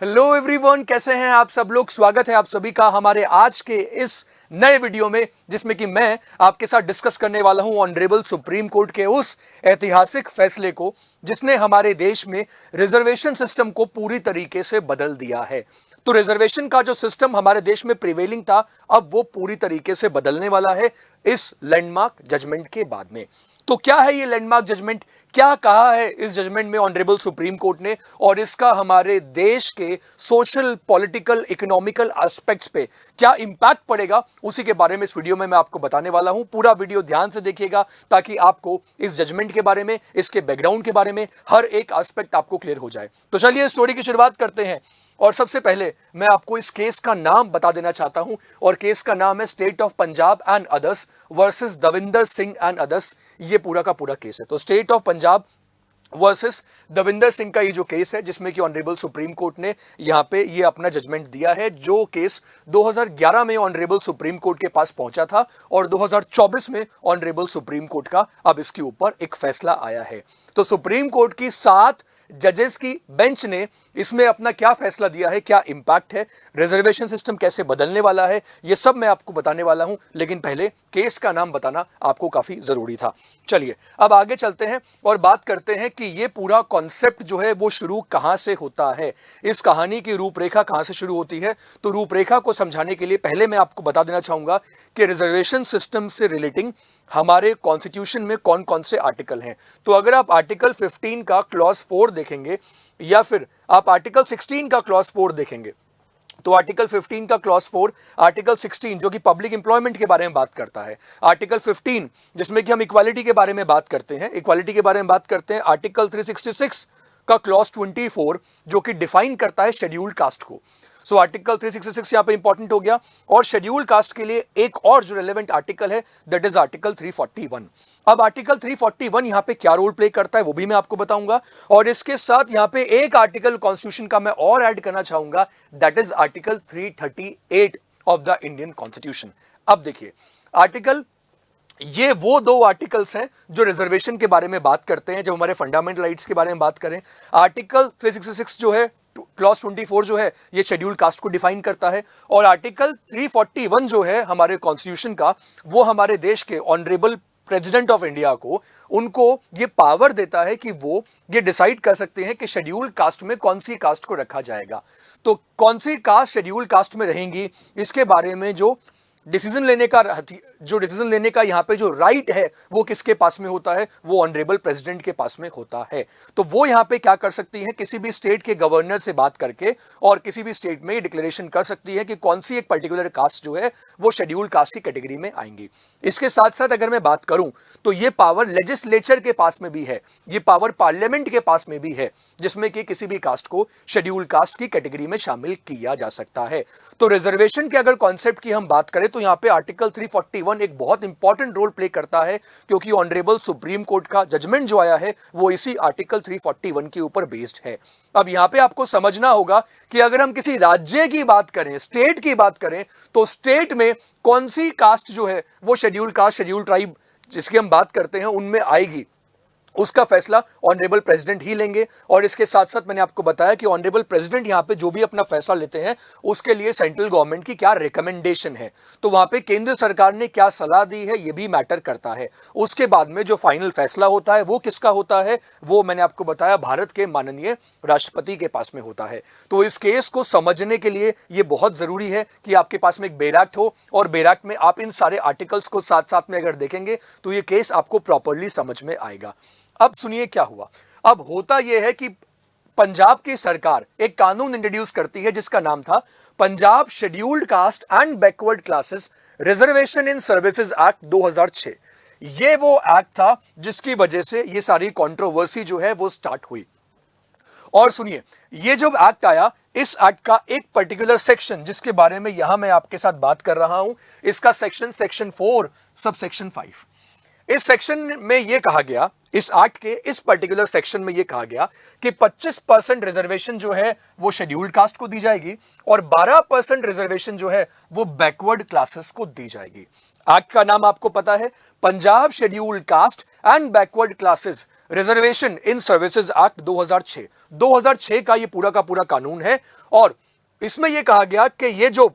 Hello everyone, कैसे हैं आप सब लोग। स्वागत है आप सभी का हमारे आज के इस नए वीडियो में, जिसमें कि मैं आपके साथ डिस्कस करने वाला हूं ऑनरेबल सुप्रीम कोर्ट के उस ऐतिहासिक फैसले को जिसने हमारे देश में रिजर्वेशन सिस्टम को पूरी तरीके से बदल दिया है। तो रिजर्वेशन का जो सिस्टम हमारे देश में प्रिवेलिंग था, अब वो पूरी तरीके से बदलने वाला है इस लैंडमार्क जजमेंट के बाद में। तो क्या है ये लैंडमार्क जजमेंट, क्या कहा है इस जजमेंट में ऑनरेबल सुप्रीम कोर्ट ने, और इसका हमारे देश के सोशल, पॉलिटिकल, इकोनॉमिकल एस्पेक्ट्स पे क्या इंपैक्ट पड़ेगा, उसी के बारे में इस वीडियो में मैं आपको बताने वाला हूं। पूरा वीडियो ध्यान से देखिएगा ताकि आपको इस जजमेंट के बारे में, इसके बैकग्राउंड के बारे में हर एक एस्पेक्ट आपको क्लियर हो जाए। तो चलिए स्टोरी की शुरुआत करते हैं। और सबसे पहले मैं आपको इस केस का नाम बता देना चाहता हूं, और केस का नाम है state of Punjab and others versus Davinder Singh and others. ये पूरा का पूरा केस है। तो state of Punjab versus Davinder Singh का ये जो केस है, जिसमें कि ऑनरेबल सुप्रीम कोर्ट ने यहां पे ये अपना जजमेंट दिया है, जो केस 2011 में ऑनरेबल सुप्रीम कोर्ट के पास पहुंचा था और 2024 में ऑनरेबल सुप्रीम कोर्ट का अब इसके ऊपर एक फैसला आया है। तो सुप्रीम कोर्ट की 7 जजेस की बेंच ने इसमें अपना क्या फैसला दिया है, क्या इंपैक्ट है, रिजर्वेशन सिस्टम कैसे बदलने वाला है, ये सब मैं आपको बताने वाला हूं। लेकिन पहले केस का नाम बताना आपको काफी जरूरी था। चलिए अब आगे चलते हैं और बात करते हैं कि ये पूरा कॉन्सेप्ट जो है वो शुरू कहां से होता है, इस कहानी की रूपरेखा कहां से शुरू होती है। तो रूपरेखा को समझाने के लिए पहले मैं आपको बता देना चाहूंगा कि रिजर्वेशन सिस्टम से रिलेटिंग हमारे कॉन्स्टिट्यूशन में कौन कौन से आर्टिकल हैं। तो अगर आप आर्टिकल 15 का क्लॉज 4 देखेंगे या फिर आप आर्टिकल 16 का क्लॉज 4 देखेंगे, तो आर्टिकल 15 का क्लॉज 4, आर्टिकल 16 जो कि पब्लिक एम्प्लॉयमेंट के बारे में बात करता है, आर्टिकल 15 जिसमें कि हम इक्वालिटी के बारे में बात करते हैं, इक्वालिटी के बारे में बात करते हैं, आर्टिकल 366 का क्लॉज 24 जो कि डिफाइन करता है शेड्यूल्ड कास्ट को। सो आर्टिकल 366 यहां पे इंपॉर्टेंट हो गया। और शेड्यूल्ड कास्ट के लिए एक और जो रेलेवेंट आर्टिकल है, दैट इज आर्टिकल 341। अब आर्टिकल 341 यहां पे क्या रोल प्ले करता है वो भी मैं आपको बताऊंगा। और इसके साथ यहां पे एक आर्टिकल कॉन्स्टिट्यूशन का मैं और ऐड करना चाहूंगा, that is article 338 of the Indian constitution. अब देखिए आर्टिकल, ये वो 2 आर्टिकल्स हैं जो रिजर्वेशन के बारे में बात करते हैं। जब हमारे फंडामेंटल राइट्स के बारे में बात करें, आर्टिकल 366 जो है, क्लॉज 24 जो है, ये शेड्यूल कास्ट को डिफाइन करता है। और आर्टिकल 341 जो है हमारे कॉन्स्टिट्यूशन का, वो हमारे देश के ऑनरेबल प्रेसिडेंट ऑफ इंडिया को, उनको ये पावर देता है कि वो ये डिसाइड कर सकते हैं कि शेड्यूल कास्ट में कौन सी कास्ट को रखा जाएगा। तो कौन सी कास्ट शेड्यूल कास्ट में रहेंगी, इसके बारे में जो डिसीजन लेने का यहां पे जो राइट है वो किसके पास में होता है, वो ऑनरेबल प्रेसिडेंट के पास में होता है। तो वो यहां पे क्या कर सकती है, किसी भी स्टेट के गवर्नर से बात करके और किसी भी स्टेट में डिक्लेरेशन कर सकती है कि कौन सी एक पर्टिकुलर कास्ट जो है वो शेड्यूल कास्ट की कैटेगरी में आएंगी। इसके साथ साथ अगर मैं बात करूं तो ये पावर लेजिस्लेचर के पास में भी है, ये पावर पार्लियामेंट के पास में भी है, जिसमें कि किसी भी कास्ट को शेड्यूल कास्ट की कैटेगरी में शामिल किया जा सकता है। तो रिजर्वेशन के अगर कॉन्सेप्ट की हम बात करें तो यहां पे आर्टिकल 341 एक बहुत इंपॉर्टेंट रोल प्ले करता है, क्योंकि ऑनरेबल सुप्रीम कोर्ट का जजमेंट जो आया है वो इसी आर्टिकल 341 के ऊपर बेस्ड है। अब यहां पे आपको समझना होगा कि अगर हम किसी राज्य की बात करें, स्टेट की बात करें, तो स्टेट में कौन सी कास्ट जो है वो शेड्यूल कास्ट, शेड्यूल ट्राइब जिसकी हम बात करते हैं उनमें आएगी, उसका फैसला ऑनरेबल प्रेसिडेंट ही लेंगे। और इसके साथ साथ मैंने आपको बताया कि ऑनरेबल प्रेसिडेंट यहां पे जो भी अपना फैसला लेते हैं उसके लिए सेंट्रल गवर्नमेंट की क्या रिकमेंडेशन है, तो वहां पे केंद्र सरकार ने क्या सलाह दी है ये भी मैटर करता है। उसके बाद में जो फाइनल फैसला होता है वो किसका होता है, वो मैंने आपको बताया भारत के माननीय राष्ट्रपति के पास में होता है। तो इस केस को समझने के लिए ये बहुत जरूरी है कि आपके पास में एक बेर एक्ट हो, और बेर एक्ट में आप इन सारे आर्टिकल्स को साथ साथ में अगर देखेंगे तो ये केस आपको प्रॉपरली समझ में आएगा। अब सुनिए क्या हुआ। अब होता यह है कि पंजाब की सरकार एक कानून इंट्रोड्यूस करती है जिसका नाम था Punjab scheduled caste and backward classes reservation in services act 2006। ये वो एक्ट था जिसकी वजह से ये सारी कंट्रोवर्सी जो है वो स्टार्ट हुई। और सुनिए, ये जब एक्ट आया, इस एक्ट का एक पर्टिकुलर सेक्शन जिसके बारे में यहां मैं आपके साथ बात कर रहा हूं, इसका सेक्शन 4 सब सेक्शन 5, इस सेक्शन में यह कहा गया, इस एक्ट के इस पर्टिकुलर सेक्शन में यह कहा गया कि 25% रिजर्वेशन जो है वो शेड्यूल्ड कास्ट को दी जाएगी और 12% रिजर्वेशन जो है वो बैकवर्ड क्लासेस को दी जाएगी। एक्ट का नाम आपको पता है, Punjab scheduled caste and backward classes reservation in services act 2006। 2006 का ये पूरा का पूरा कानून है और इसमें यह कहा गया कि ये जो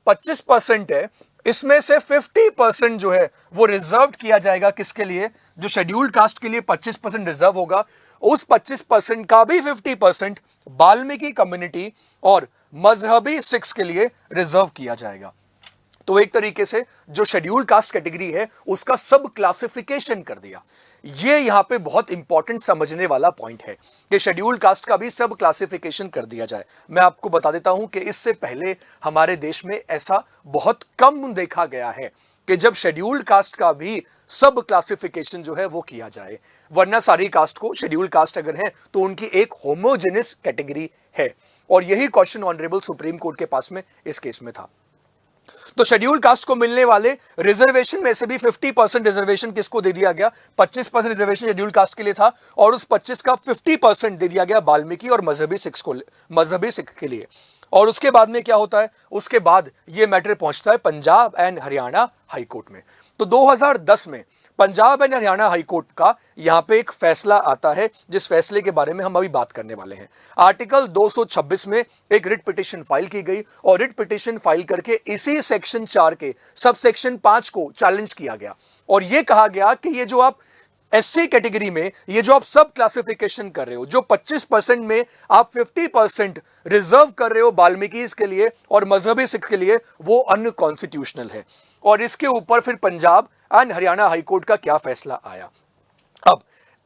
25% है इसमें से 50% जो है वो रिजर्व किया जाएगा। किसके लिए? जो शेड्यूल्ड कास्ट के लिए 25% रिजर्व होगा, उस 25% का भी 50% वाल्मीकि कम्युनिटी और मजहबी सिख्स के लिए रिजर्व किया जाएगा। तो एक तरीके से जो शेड्यूल्ड कास्ट कैटेगरी है उसका सब क्लासिफिकेशन कर दिया। ये यहां पे बहुत इंपॉर्टेंट समझने वाला पॉइंट है कि शेड्यूल्ड कास्ट का भी सब क्लासिफिकेशन कर दिया जाए। मैं आपको बता देता हूं कि इससे पहले हमारे देश में ऐसा बहुत कम देखा गया है कि जब शेड्यूल्ड कास्ट का भी सब क्लासिफिकेशन जो है वो किया जाए, वरना सारी कास्ट को शेड्यूल्ड कास्ट अगर है तो उनकी एक होमोजेनियस कैटेगरी है। और यही क्वेश्चन ऑनरेबल सुप्रीम कोर्ट के पास में इस केस में था। तो शेड्यूल्ड कास्ट को मिलने वाले रिजर्वेशन में से भी 50% रिजर्वेशन किसको दे दिया गया? 25% रिजर्वेशन शेड्यूल्ड कास्ट के लिए था और उस 25 का 50% दे दिया गया वाल्मीकि और मजहबी सिख के लिए। और उसके बाद में क्या होता है? उसके बाद यह मैटर पहुंचता है Punjab and Haryana high court में। तो 2010 में Punjab and Haryana high court का यहां पे एक फैसला आता है, जिस फैसले के बारे में हम अभी बात करने वाले हैं। आर्टिकल 226 में एक रिट पिटीशन फाइल की गई और रिट पिटीशन फाइल करके इसी सेक्शन 4 के सब सेक्शन 5 को चैलेंज किया गया और यह कहा गया कि ये जो आप एससी कैटेगरी में ये जो आप सब क्लासिफिकेशन कर रहे हो, जो 25% में आप 50% रिजर्व कर रहे हो वाल्मीकि के लिए और मजहबी सिख के लिए, वो अनकॉन्स्टिट्यूशनल है। और इसके ऊपर फिर पंजाब एंड हरियाणा हाईकोर्ट का क्या फैसला आया? अब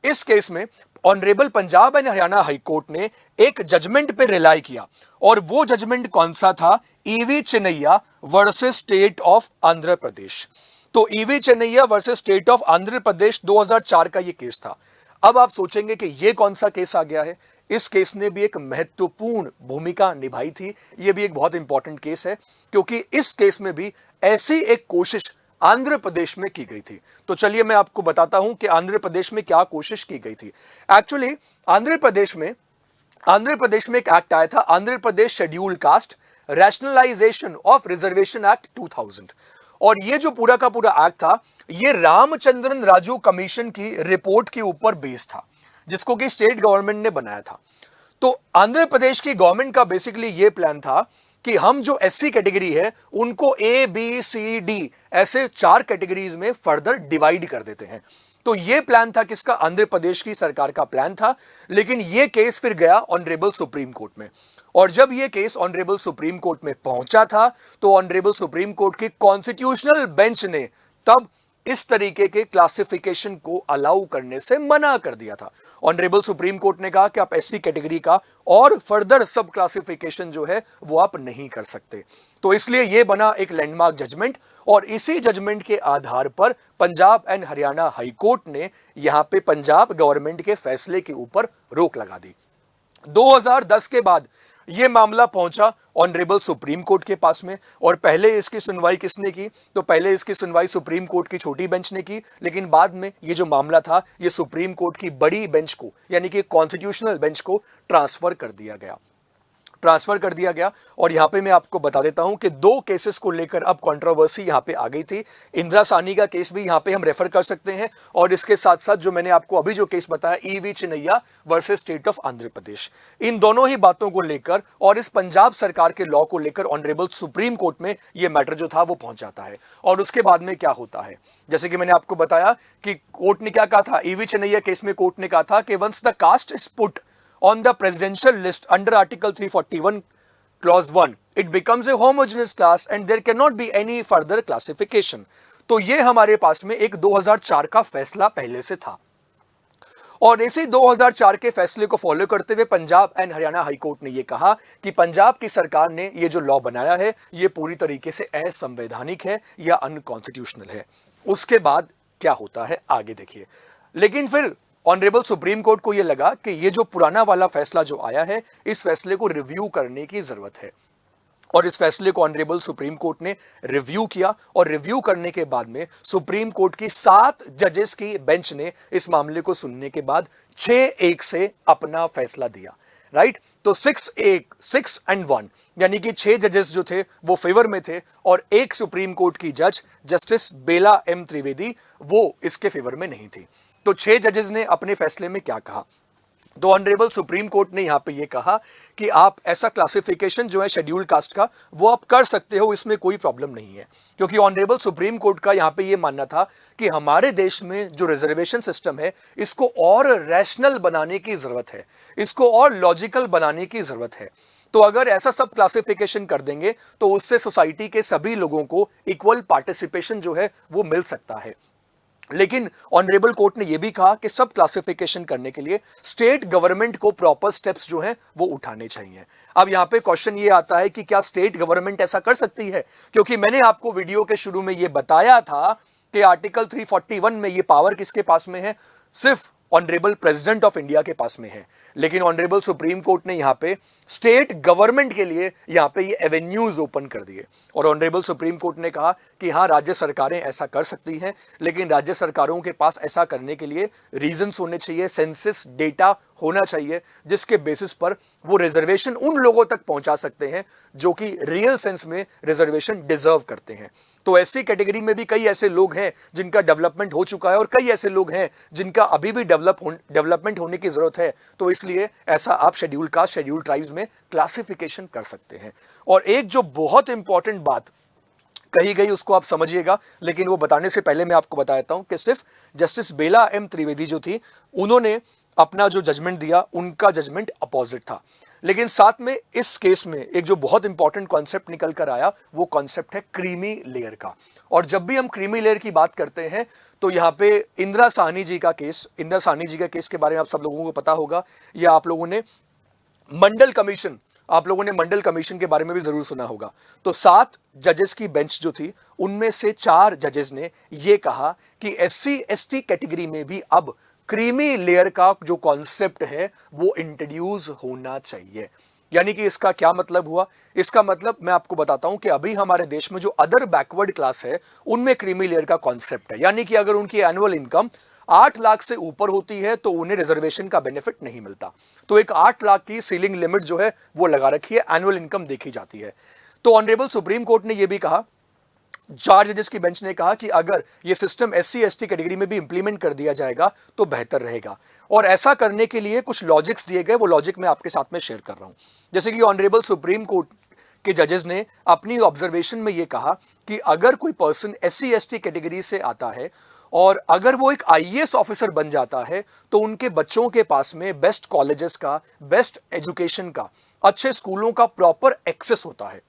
इस केस में honourable Punjab and Haryana high court ने एक जजमेंट पे रिलाई किया और वो जजमेंट कौन सा था? EV Chinnaiah versus state of Andhra Pradesh. तो EV Chinnaiah versus state of Andhra Pradesh 2004 का ये केस था। अब आप सोचेंगे कि ये कौन सा केस आ गया है? इस केस ने भी एक महत्वपूर्ण भूमिका निभाई थी। ये भी एक बहुत इंपॉर्टेंट केस है क्योंकि इस केस में भी ऐसी एक कोशिश आंध्र प्रदेश में की गई थी। तो चलिए मैं आपको बताता हूं कि आंध्र प्रदेश में क्या कोशिश की गई थी। एक्चुअली आंध्र प्रदेश में एक एक्ट आया था, Andhra Pradesh scheduled caste rationalisation of reservation act 2000। और ये जो पूरा का पूरा एक्ट था ये रामचंद्रन राजू कमीशन की रिपोर्ट के ऊपर बेस्ड था, जिसको कि स्टेट गवर्नमेंट ने बनाया था। तो आंध्र प्रदेश की गवर्नमेंट का बेसिकली ये प्लान था कि हम जो एससी कैटेगरी है उनको ए बी सी डी ऐसे 4 कैटेगरीज में फर्दर डिवाइड कर देते हैं। तो ये प्लान था किसका? आंध्र प्रदेश की सरकार का प्लान था। लेकिन ये केस फिर गया ऑनरेबल सुप्रीम कोर्ट में और जब ये केस ऑनरेबल सुप्रीम कोर्ट में पहुंचा था तो ऑनरेबल सुप्रीम कोर्ट की कॉन्स्टिट्यूशनल बेंच ने तब इस तरीके के क्लासिफिकेशन को अलाउ करने से मना कर दिया था। ऑनरेबल सुप्रीम कोर्ट ने कहा कि आप एससी कैटेगरी का और फर्दर सब क्लासिफिकेशन जो है वो आप नहीं कर सकते। तो इसलिए ये बना एक लैंडमार्क जजमेंट और इसी जजमेंट के आधार पर Punjab and Haryana high court ने यहां पे पंजाब गवर्नमेंट के फैसले के ऊपर रोक लगा दी। 2010 के बाद यह मामला पहुंचा ऑनरेबल सुप्रीम कोर्ट के पास में और पहले इसकी सुनवाई किसने की? तो पहले इसकी सुनवाई सुप्रीम कोर्ट की छोटी बेंच ने की, लेकिन बाद में ये जो मामला था ये सुप्रीम कोर्ट की बड़ी बेंच को यानी कि कॉन्स्टिट्यूशनल बेंच को ट्रांसफर कर दिया गया। और यहां पे मैं आपको बता देता हूं कि 2 केसेस को लेकर अब कंट्रोवर्सी यहां पे आ गई थी। इंदिरा साहनी का केस भी यहां पे हम रेफर कर सकते हैं और इसके साथ साथ जो मैंने आपको अभी जो केस बताया EV Chinnaiah versus state of Andhra Pradesh, इन दोनों ही बातों को लेकर और इस पंजाब सरकार के लॉ को लेकर ऑनरेबल सुप्रीम कोर्ट में यह मैटर जो था वो पहुंच जाता है। और उसके बाद में क्या होता है, जैसे कि मैंने आपको बताया कि कोर्ट ने क्या कहा था, ईवी चिन्नैया केस में कोर्ट ने कहा था कि once the caste is put on the presidential list under article 341 clause 1 it becomes a homogeneous class and there cannot be any further classification। तो ये हमारे पास में एक 2004 का फैसला पहले से था और इसी 2004 के फैसले को फॉलो करते हुए Punjab and Haryana high court ने यह कहा कि पंजाब की सरकार ने ये जो लॉ बनाया है ये पूरी तरीके से असंवैधानिक है या अनकॉन्स्टिट्यूशनल है। उसके बाद क्या होता है आगे देखिए। लेकिन फिर ऑनरेबल सुप्रीम कोर्ट को यह लगा कि ये जो पुराना वाला फैसला जो आया है इस फैसले को रिव्यू करने की जरूरत है और इस फैसले को ऑनरेबल सुप्रीम कोर्ट ने रिव्यू किया और रिव्यू करने के बाद में सुप्रीम कोर्ट की 7 जजेस की बेंच ने इस मामले को सुनने के बाद 6-1 से अपना फैसला दिया। राइट, तो 6 and 1 यानी कि 6 जजेस जो थे वो फेवर में थे और एक सुप्रीम कोर्ट की जज जस्टिस बेला एम त्रिवेदी वो इसके फेवर में नहीं थी। तो 6 जजेस ने अपने फैसले में क्या कहा? तो ऑनरेबल सुप्रीम कोर्ट ने यहां पे ये कहा कि आप ऐसा क्लासिफिकेशन जो है शेड्यूल्ड कास्ट का वो आप कर सकते हो, इसमें कोई प्रॉब्लम नहीं है। क्योंकि ऑनरेबल सुप्रीम कोर्ट का यहां पे ये मानना था कि हमारे देश में जो रिजर्वेशन सिस्टम है इसको और रैशनल बनाने की जरूरत है, इसको और लॉजिकल बनाने की जरूरत है। तो अगर ऐसा सब क्लासिफिकेशन कर देंगे तो उससे सोसाइटी के सभी लोगों को इक्वल पार्टिसिपेशन जो है वो मिल सकता है। लेकिन ऑनरेबल कोर्ट ने यह भी कहा कि सब क्लासिफिकेशन करने के लिए स्टेट गवर्नमेंट को प्रॉपर स्टेप्स जो हैं वो उठाने चाहिए। अब यहां पे क्वेश्चन ये आता है कि क्या स्टेट गवर्नमेंट ऐसा कर सकती है? क्योंकि मैंने आपको वीडियो के शुरू में यह बताया था कि आर्टिकल 341 में यह पावर किसके पास में है? सिर्फ ऑनरेबल प्रेसिडेंट ऑफ इंडिया के पास में है। लेकिन ऑनरेबल सुप्रीम कोर्ट ने यहां पे स्टेट गवर्नमेंट के लिए यहां पे ये एवेन्यूज ओपन कर दिए और ऑनरेबल सुप्रीम कोर्ट ने कहा कि हां, राज्य सरकारें ऐसा कर सकती हैं, लेकिन राज्य सरकारों के पास ऐसा करने के लिए रीजंस होने चाहिए, सेंसस डेटा होना चाहिए, जिसके बेसिस पर वो रिजर्वेशन उन लोगों तक पहुंचा सकते हैं जो कि रियल सेंस में रिजर्वेशन डिजर्व करते हैं। तो ऐसी कैटेगरी में भी कई ऐसे लोग हैं जिनका डेवलपमेंट हो चुका है और कई ऐसे लोग हैं जिनका अभी भी डेवलपमेंट होने की जरूरत है। तो इसलिए ऐसा आप शेड्यूल कास्ट, शेड्यूल ट्राइब्स में क्लासिफिकेशन कर सकते हैं। और एक जो बहुत इंपॉर्टेंट बात कही गई उसको आप समझिएगा, लेकिन वो बताने से पहले मैं आपको बताता हूं कि सिर्फ जस्टिस बेला एम त्रिवेदी जो थी उन्होंने अपना जो जजमेंट दिया उनका जजमेंट अपोजिट था। लेकिन साथ में इस केस में एक जो बहुत इंपॉर्टेंट कॉन्सेप्ट निकल कर आया वो कॉन्सेप्ट है क्रीमी लेयर का। और जब भी हम क्रीमी लेयर की बात करते हैं तो यहाँ पे इंदिरा साहनी जी का केस के बारे में आप सब लोगों को पता होगा, या आप लोगों ने मंडल कमीशन के बारे में भी जरूर सुना होगा। तो 7 जजेस की बेंच जो थी उनमें से 4 जजेस ने यह कहा कि SC ST कैटेगरी में भी अब क्रीमी लेयर का जो कॉन्सेप्ट है वो इंट्रोड्यूस होना चाहिए। यानी कि इसका क्या मतलब हुआ? इसका मतलब मैं आपको बताता हूं कि अभी हमारे देश में जो अदर बैकवर्ड क्लास है उनमें क्रीमी लेयर का कॉन्सेप्ट है। यानी कि अगर उनकी एनुअल इनकम 8 लाख से ऊपर होती है तो उन्हें रिजर्वेशन का बेनिफिट नहीं मिलता। तो एक 8 लाख की सीलिंग लिमिट जो है वो लगा रखी है, एनुअल इनकम देखी जाती है। तो ऑनरेबल सुप्रीम कोर्ट ने यह भी कहा, 4 जजेस की बेंच ने कहा कि अगर यह सिस्टम SC ST कैटेगरी में भी इंप्लीमेंट कर दिया जाएगा तो बेहतर रहेगा। और ऐसा करने के लिए कुछ लॉजिक्स दिए गए, वो लॉजिक मैं आपके साथ में शेयर कर रहा हूं। जैसे कि ऑनरेबल सुप्रीम कोर्ट के जजेस ने अपनी ऑब्जर्वेशन में यह कहा कि अगर कोई पर्सन SC ST कैटेगरी से आता है और अगर वो एक IAS ऑफिसर बन जाता है तो उनके बच्चों के पास में बेस्ट कॉलेजेस का, बेस्ट एजुकेशन का, अच्छे स्कूलों का प्रॉपर एक्सेस होता है।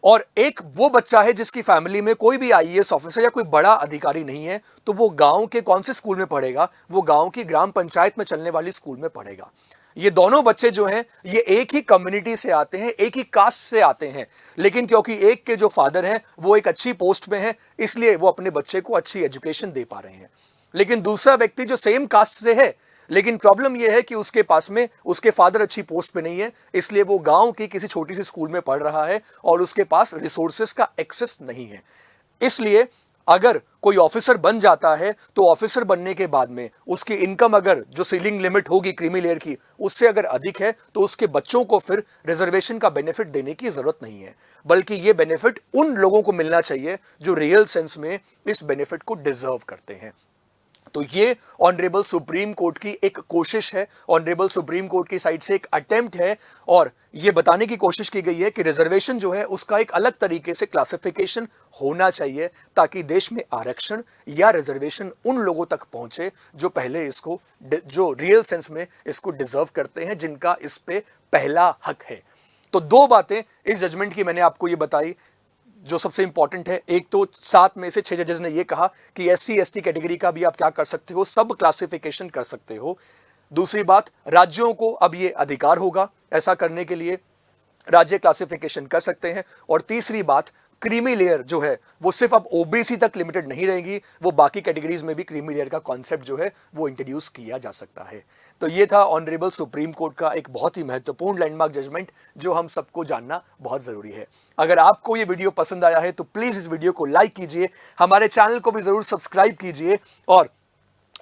और एक वो बच्चा है जिसकी फैमिली में कोई भी IAS ऑफिसर या कोई बड़ा अधिकारी नहीं है, तो वो गांव के कौन से स्कूल में पढ़ेगा? वो गांव की ग्राम पंचायत में चलने वाली स्कूल में पढ़ेगा। ये दोनों बच्चे जो हैं ये एक ही कम्युनिटी से आते हैं, एक ही कास्ट से आते हैं, लेकिन क्योंकि एक के जो फादर हैं वो एक अच्छी पोस्ट में है इसलिए वो अपने बच्चे को अच्छी एजुकेशन दे पा रहे हैं। लेकिन दूसरा व्यक्ति जो सेम कास्ट से है, लेकिन प्रॉब्लम यह है कि उसके पास में उसके फादर अच्छी पोस्ट पे नहीं है, इसलिए वो गांव की किसी छोटी सी स्कूल में पढ़ रहा है और उसके पास रिसोर्सेस का एक्सेस नहीं है। इसलिए अगर कोई ऑफिसर बन जाता है तो ऑफिसर बनने के बाद में उसकी इनकम अगर जो सीलिंग लिमिट होगी क्रीमी लेयर की उससे अगर अधिक है तो उसके बच्चों को फिर रिजर्वेशन का बेनिफिट देने की जरूरत नहीं है, बल्कि यह बेनिफिट उन लोगों को मिलना चाहिए जो रियल सेंस में इस बेनिफिट को डिजर्व करते हैं। तो ये ऑनरेबल सुप्रीम कोर्ट की एक कोशिश है, ऑनरेबल सुप्रीम कोर्ट की साइड से एक अटेम्प्ट है और ये बताने की कोशिश की गई है कि रिजर्वेशन जो है उसका एक अलग तरीके से क्लासिफिकेशन होना चाहिए ताकि देश में आरक्षण या रिजर्वेशन उन लोगों तक पहुंचे जो पहले इसको, जो रियल सेंस में इसको डिजर्व करते हैं, जिनका इस पे पहला हक है। तो 2 बातें इस जजमेंट की मैंने आपको ये बताई जो सबसे इंपॉर्टेंट है। एक तो 7 में से 6 जजेस ने यह कहा कि SC ST कैटेगरी का भी आप क्या कर सकते हो, सब क्लासिफिकेशन कर सकते हो। दूसरी बात, राज्यों को अब यह अधिकार होगा, ऐसा करने के लिए राज्य क्लासिफिकेशन कर सकते हैं। और तीसरी बात, क्रीमी लेयर जो है वो सिर्फ अब OBC तक लिमिटेड नहीं रहेगी, वो बाकी कैटेगरीज में भी क्रीमी लेयर का कॉन्सेप्ट जो है वो इंट्रोड्यूस किया जा सकता है। तो ये था ऑनरेबल सुप्रीम कोर्ट का एक बहुत ही महत्वपूर्ण लैंडमार्क जजमेंट जो हम सबको जानना बहुत जरूरी है। अगर आपको ये वीडियो पसंद आया है तो प्लीज इस वीडियो को लाइक कीजिए, हमारे चैनल को भी जरूर सब्सक्राइब कीजिए और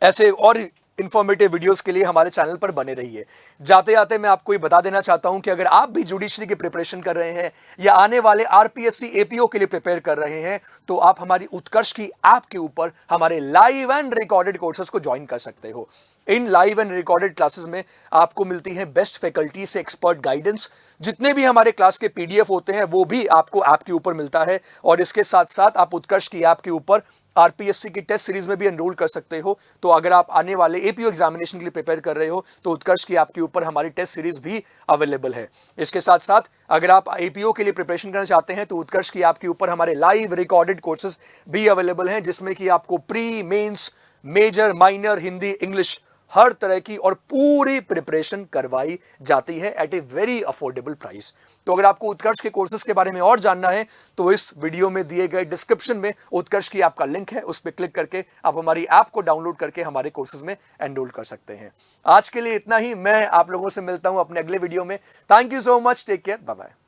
ऐसे और इंफॉर्मेटिव वीडियोस के लिए हमारे चैनल पर बने रहिए। जाते जाते मैं आपको ये बता देना चाहता हूं कि अगर आप भी जुडिशरी की प्रिपरेशन कर रहे हैं या आने वाले आरपीएससी एपीओ के लिए प्रिपेयर कर रहे हैं तो आप हमारी उत्कर्ष की ऐप के ऊपर हमारे लाइव एंड रिकॉर्डेड कोर्सेज को ज्वाइन कर सकते हो। इन लाइव एंड रिकॉर्डेड क्लासेस में आपको मिलती है बेस्ट फैकल्टी से एक्सपर्ट गाइडेंस। जितने भी हमारे क्लास के पीडीएफ होते हैं वो भी आपको ऐप के ऊपर मिलता है और इसके साथ साथ आप उत्कर्ष की ऐप के ऊपर आरपीएससी की टेस्ट सीरीज में भी एनरोल कर सकते हो। तो अगर आप आने वाले एपीओ एग्जामिनेशन के लिए प्रिपेयर कर रहे हो तो उत्कर्ष की ऐप के ऊपर हमारी टेस्ट सीरीज भी अवेलेबल है। इसके साथ साथ अगर आप एपीओ के लिए प्रिपरेशन करना चाहते हैं तो उत्कर्ष की ऐप के ऊपर हमारे लाइव रिकॉर्डेड कोर्सेज भी अवेलेबल हैं, जिसमें कि आपको pre, mains, major, minor, Hindi, English हर तरह की और पूरी प्रिपरेशन करवाई जाती है at a very affordable price. तो अगर आपको उत्कर्ष के कोर्सेज के बारे में और जानना है तो इस वीडियो में दिए गए डिस्क्रिप्शन में उत्कर्ष की ऐप का लिंक है, उस पर क्लिक करके आप हमारी ऐप को डाउनलोड करके हमारे कोर्सेज में एनरोल कर सकते हैं। आज के लिए इतना ही। मैं आप लोगों से मिलता हूं अपने अगले वीडियो में। Thank you so much, take care, bye bye.